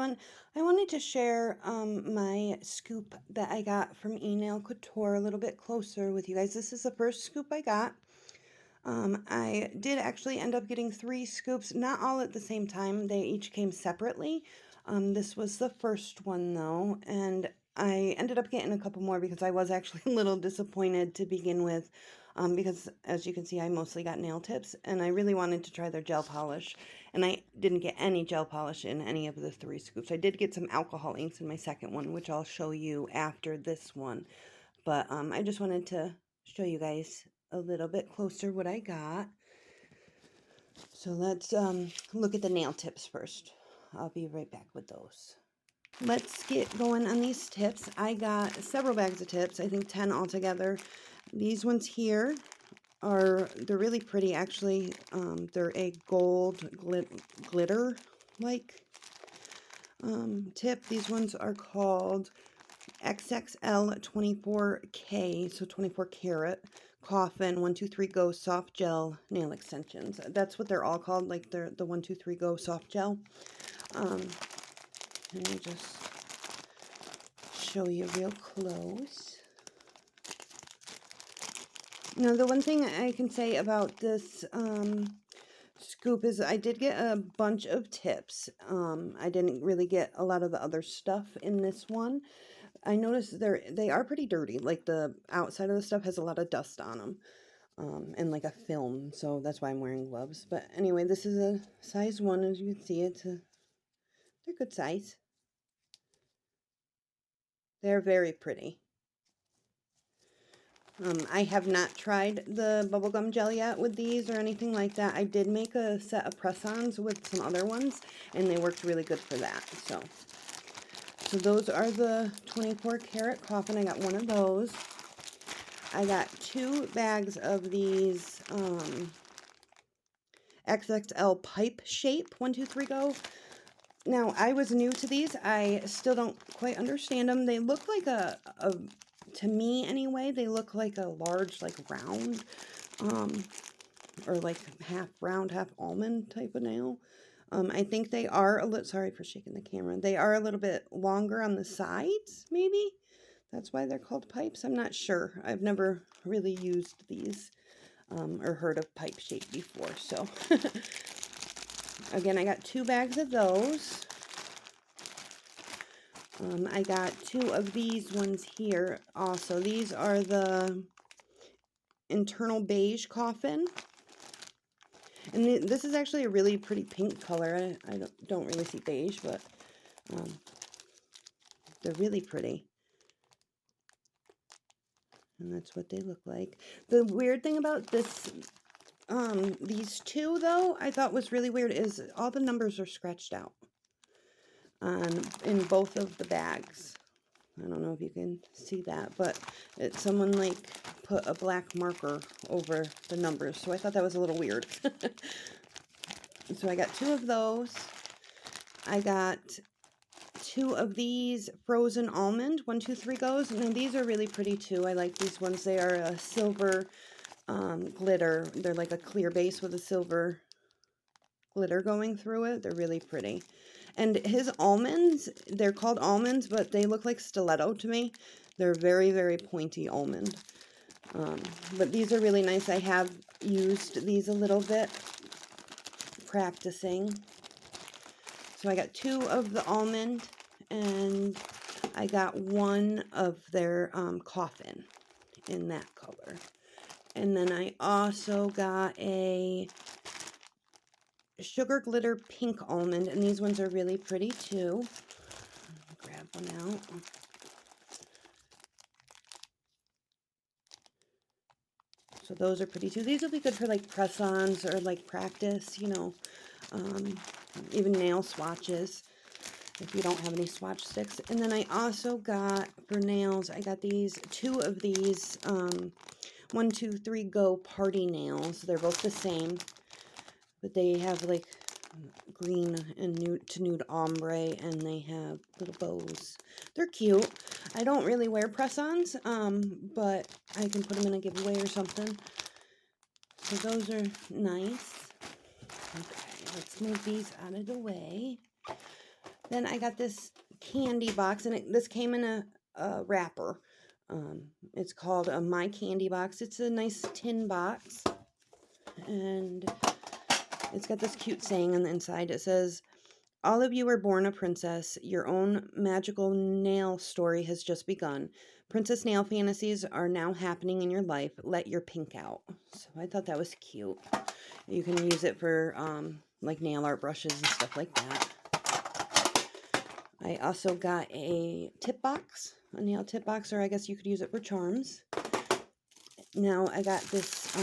everyone. I wanted to share my scoop that I got from eNail Couture a little bit closer with you guys. This is the first scoop I got. I did actually end up getting 3 scoops, not all at the same time. They each came separately. This was the first one though, and I ended up getting a couple more because I was actually a little disappointed to begin with, because as you can see, I mostly got nail tips, and I really wanted to try their gel polish, and I didn't get any gel polish in any of the 3 scoops. I did get some alcohol inks in my second one, which I'll show you after this one, but I just wanted to show you guys a little bit closer what I got. So let's look at the nail tips first. I'll be right back with those. Let's get going on these tips. I got several bags of tips, I think 10 altogether. These ones here they're really pretty actually. They're a gold glitter like tip. These ones are called XXL 24K, so 24 karat coffin 123 Go soft gel nail extensions. That's what they're all called, like they're the 123 Go soft gel. Let me just show you real close. Now, the one thing I can say about this scoop is I did get a bunch of tips. I didn't really get a lot of the other stuff in this one. I noticed they are pretty dirty. Like the outside of the stuff has a lot of dust on them, and like a film. So that's why I'm wearing gloves. But anyway, this is a size 1, as you can see. They're good size. They're very pretty. I have not tried the bubblegum gel yet with these or anything like that. I did make a set of press-ons with some other ones, and they worked really good for that. So those are the 24 karat coffin. I got one of those. I got 2 bags of these XXL pipe shape 123 Go. Now, I was new to these. I still don't quite understand them. They look like to me anyway, they look like a large, like round, or like half round, half almond type of nail. I think they are a little, sorry for shaking the camera, they are a little bit longer on the sides, maybe. That's why they're called pipes. I'm not sure. I've never really used these, or heard of pipe shape before. So, again, I got 2 bags of those. I got 2 of these ones here also. These are the internal beige coffin. And this is actually a really pretty pink color. I don't really see beige, but they're really pretty. And that's what they look like. The weird thing about these 2, though, I thought was really weird, is all the numbers are scratched out in both of the bags. I don't know if you can see that, but someone like put a black marker over the numbers, so I thought that was a little weird. So I got 2 of those. I got 2 of these frozen almond 123 Goes. Now these are really pretty too. I like these ones. They are a silver glitter. They're like a clear base with a silver glitter going through it. They're really pretty. And his almonds, they're called almonds, but they look like stiletto to me. They're very, very pointy almond. But these are really nice. I have used these a little bit practicing. So I got 2 of the almond, and I got 1 of their coffin in that color. And then I also got a sugar glitter pink almond, and these ones are really pretty too. Grab one out. So those are pretty too. These will be good for like press-ons or like practice, you know, even nail swatches if you don't have any swatch sticks. And then I also got, for nails, I got these 2 of these 123 Go party nails. They're both the same, but they have like green and nude to nude ombre, and they have little bows. They're cute. I don't really wear press-ons, but I can put them in a giveaway or something. So those are nice. Okay, let's move these out of the way. Then I got this candy box, and this came in a wrapper. It's called a My Candy Box. It's a nice tin box, and it's got this cute saying on the inside. It says, "All of you were born a princess. Your own magical nail story has just begun. Princess nail fantasies are now happening in your life. Let your pink out." So I thought that was cute. You can use it for like nail art brushes and stuff like that. I also got a tip box, a nail tip box, or I guess you could use it for charms. Now I got this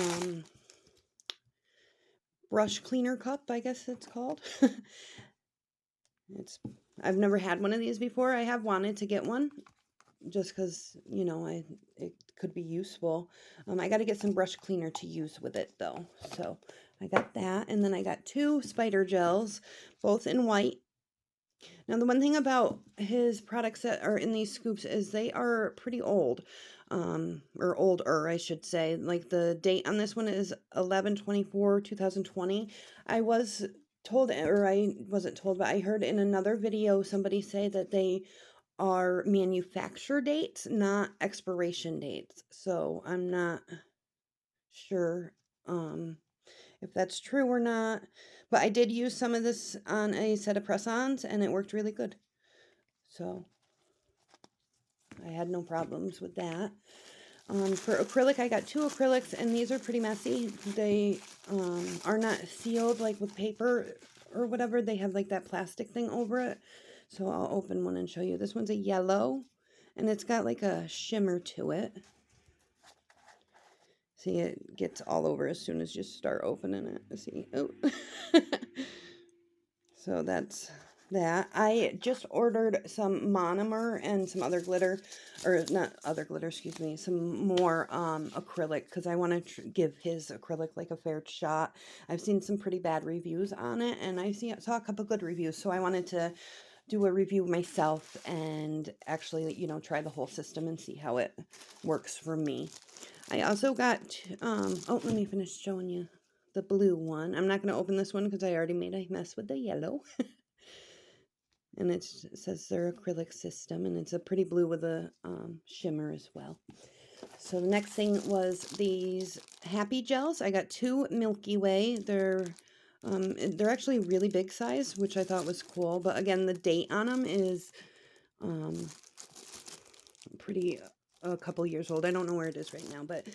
brush cleaner cup, I guess it's called. I've never had one of these before. I have wanted to get one just because, you know, it could be useful. I got to get some brush cleaner to use with it though. So I got that, and then I got 2 spider gels, both in white. Now, the one thing about his products that are in these scoops is they are pretty old, or older, I should say. Like the date on this one is 11/24/2020. I was told, or I wasn't told, but I heard in another video somebody say that they are manufacture dates, not expiration dates. So I'm not sure if that's true or not. But I did use some of this on a set of press-ons, and it worked really good. So I had no problems with that. For acrylic, I got 2 acrylics, and these are pretty messy. They are not sealed like with paper or whatever. They have like that plastic thing over it. So I'll open one and show you. This one's a yellow, and it's got like a shimmer to it. See, it gets all over as soon as you start opening it. See, oh. So that's that. I just ordered some monomer and some other glitter, or not other glitter, excuse me, some more acrylic, because I want to give his acrylic like a fair shot. I've seen some pretty bad reviews on it, and I saw a couple good reviews, so I wanted to do a review myself and actually, you know, try the whole system and see how it works for me. I also got, oh, let me finish showing you the blue one. I'm not going to open this one because I already made a mess with the yellow. And it says their acrylic system, and it's a pretty blue with a shimmer as well. So the next thing was these Happy Gels. I got 2 Milky Way. They're actually really big size, which I thought was cool. But again, the date on them is pretty a couple years old. I don't know where it is right now, but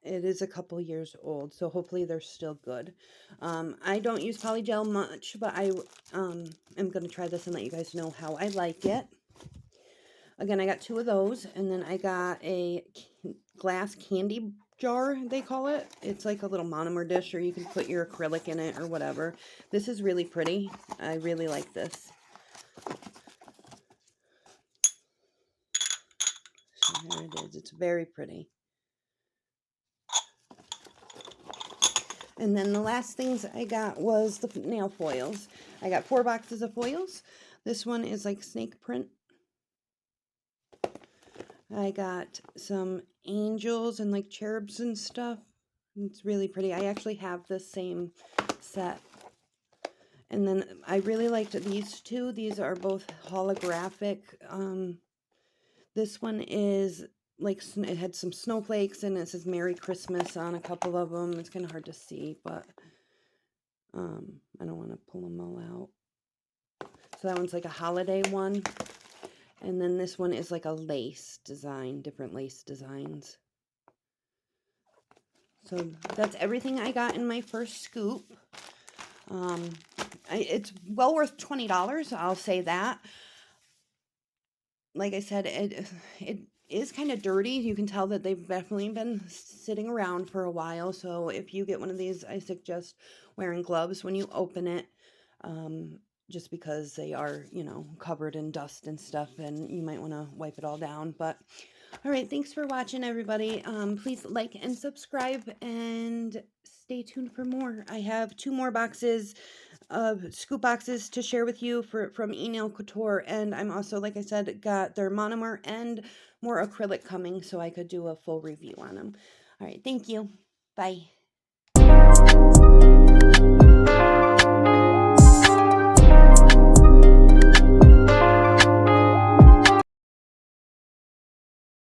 it is a couple years old, so hopefully they're still good. I don't use Polygel much, but I am going to try this and let you guys know how I like it. Again, I got 2 of those, and then I got a glass candy jar, they call it. It's like a little monomer dish, or you can put your acrylic in it or whatever. This is really pretty. I really like this. So there it is. It's very pretty. And then the last things I got was the nail foils. I got 4 boxes of foils. This one is like snake print. I got some angels and like cherubs and stuff. It's really pretty. I actually have the same set. And then I really liked these 2. These are both holographic. This one is like, it had some snowflakes, and it says Merry Christmas on a couple of them. It's kind of hard to see, but I don't want to pull them all out. So that one's like a holiday one. And then this one is like a lace design, different lace designs. So that's everything I got in my first scoop. It's well worth $20, I'll say that. Like I said, it is kind of dirty. You can tell that they've definitely been sitting around for a while. So if you get one of these, I suggest wearing gloves when you open it, just because they are, you know, covered in dust and stuff, and you might want to wipe it all down. But all right, thanks for watching, everybody. Please like and subscribe, and stay tuned for more. I have 2 more boxes of scoop boxes to share with you from eNail Couture, and I'm also, like I said, got their monomer and more acrylic coming, so I could do a full review on them. All right, thank you. Bye.